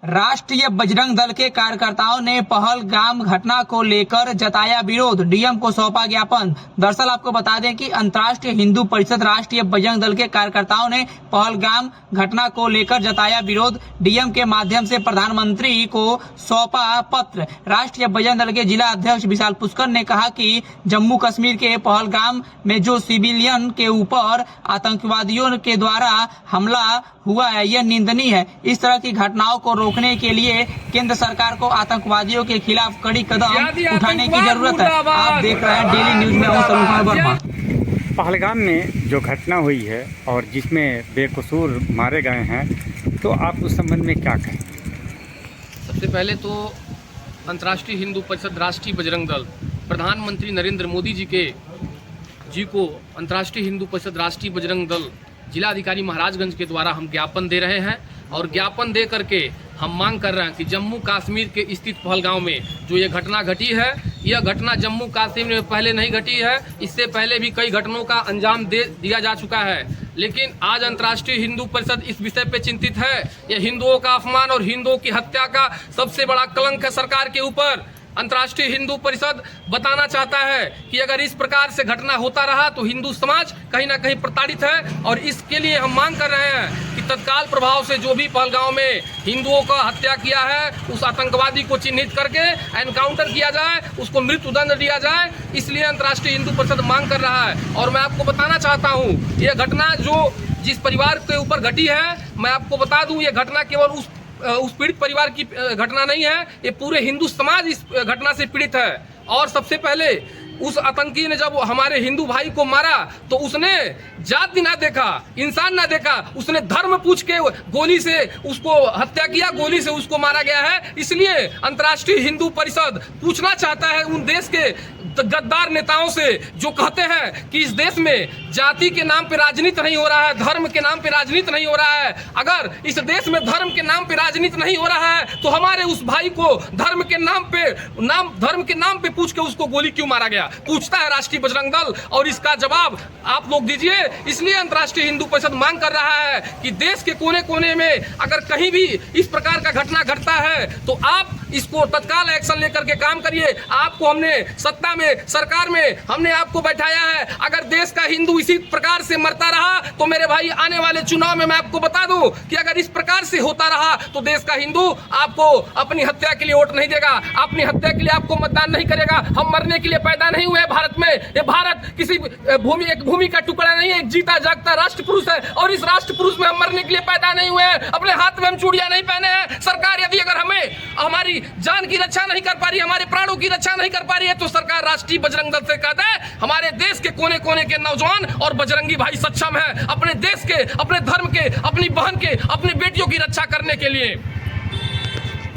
राष्ट्रीय बजरंग दल के कार्यकर्ताओं ने पहलगाम घटना को लेकर जताया विरोध, डीएम को सौंपा ज्ञापन। दरअसल आपको बता दें कि अंतर्राष्ट्रीय हिंदू परिषद राष्ट्रीय बजरंग दल के कार्यकर्ताओं ने पहलगाम घटना को लेकर जताया विरोध, डीएम के माध्यम से प्रधानमंत्री को सौंपा पत्र। राष्ट्रीय बजरंग दल के जिला अध्यक्ष विशाल पुष्कर ने कहा कि जम्मू कश्मीर के पहलगाम में जो सिविलियन के ऊपर आतंकवादियों के द्वारा हमला हुआ है, यह निंदनीय है। इस तरह की घटनाओं को रोकने के लिए केंद्र सरकार को आतंकवादियों के खिलाफ कड़ी कदम उठाने की जरूरत है। आप देख रहे हैं डेली न्यूज में, हूं सलमान वर्मा। पहलगाम में जो घटना हुई है और जिसमें बेकसूर मारे गए हैं, तो आप उस संबंध में क्या कहें? सबसे पहले तो अंतर्राष्ट्रीय हिंदू परिषद राष्ट्रीय बजरंग दल प्रधानमंत्री नरेंद्र मोदी जी को अंतर्राष्ट्रीय हिंदू परिषद राष्ट्रीय बजरंग दल जिलाधिकारी महाराजगंज के द्वारा हम ज्ञापन दे रहे हैं। और ज्ञापन दे करके हम मांग कर रहे हैं कि जम्मू कश्मीर के स्थित पहलगाम में जो ये घटना घटी है, यह घटना जम्मू कश्मीर में पहले नहीं घटी है। इससे पहले भी कई घटनाओं का अंजाम दिया जा चुका है, लेकिन आज अंतर्राष्ट्रीय हिंदू परिषद इस विषय पे चिंतित है। यह हिंदुओं का अपमान और हिंदुओं की हत्या का सबसे बड़ा कलंक है सरकार के ऊपर। अंतर्राष्ट्रीय हिंदू परिषद बताना चाहता है कि अगर इस प्रकार से घटना होता रहा तो हिंदू समाज कहीं ना कहीं प्रताड़ित है। और इसके लिए हम मांग कर रहे हैं कि तत्काल प्रभाव से जो भी पहलगाम में हिंदुओं का हत्या किया है, उस आतंकवादी को चिन्हित करके एनकाउंटर किया जाए, उसको मृत्युदंड दिया जाए। इसलिए अंतर्राष्ट्रीय हिंदू परिषद मांग कर रहा है। और मैं आपको बताना चाहता हूँ, यह घटना जिस परिवार के ऊपर घटी है, मैं आपको बता दूं, यह घटना केवल उस पीड़ित परिवार की घटना नहीं है, ये पूरे हिंदू समाज इस घटना से पीड़ित है। और सबसे पहले उस आतंकी ने जब हमारे हिंदू भाई को मारा तो उसने जाति ना देखा, इंसान ना देखा, उसने धर्म पूछ के गोली से उसको हत्या किया, गोली से उसको मारा गया है। इसलिए अंतर्राष्ट्रीय हिंदू परिषद पूछना चाहता है उन देश के गद्दार नेताओं से जो कहते हैं कि इस देश में जाति के नाम पे राजनीति नहीं हो रहा है, धर्म के नाम पे राजनीति नहीं हो रहा है। अगर इस देश में धर्म के नाम पे राजनीति नहीं हो रहा है तो हमारे उस भाई को धर्म के नाम पे पूछ के उसको गोली क्यों मारा गया, पूछता है राष्ट्रीय बजरंग दल। और इसका जवाब आप लोग दीजिए। इसलिए अंतर्राष्ट्रीय हिंदू परिषद मांग कर रहा है कि देश के कोने कोने में अगर कहीं भी इस प्रकार का घटना घटता है तो आप इसको तत्काल एक्शन लेकर के काम करिए। आपको हमने सत्ता में, सरकार में हमने आपको बैठाया है। अगर देश का हिंदू इसी प्रकार से मरता रहा तो मेरे भाई आने वाले चुनाव में मैं आपको बता दूं कि अगर इस प्रकार से होता रहा तो देश का हिंदू आपको अपनी हत्या के लिए वोट नहीं देगा, अपनी हत्या के लिए आपको मतदान नहीं करेगा। हम मरने के लिए पैदा नहीं हुए भारत में। ये भारत किसी एक भूमि का टुकड़ा नहीं है, एक जीता जागता राष्ट्र पुरुष है। और इस राष्ट्र पुरुष में हम मरने के लिए पैदा नहीं हुए हैं। अपने हाथ में हम चूड़ियां नहीं पहने हैं। सरकार यदि अगर हमें हमारी जान की रक्षा नहीं कर पा रही, हमारे प्राणों की रक्षा नहीं कर पा रही है, तो सरकार राष्ट्रीय बजरंग दल से कहता है हमारे देश के कोने कोने के नौजवान और बजरंगी भाई सक्षम है अपने देश के, अपने धर्म के, अपनी बहन के, अपनी बेटियों की रक्षा करने के लिए।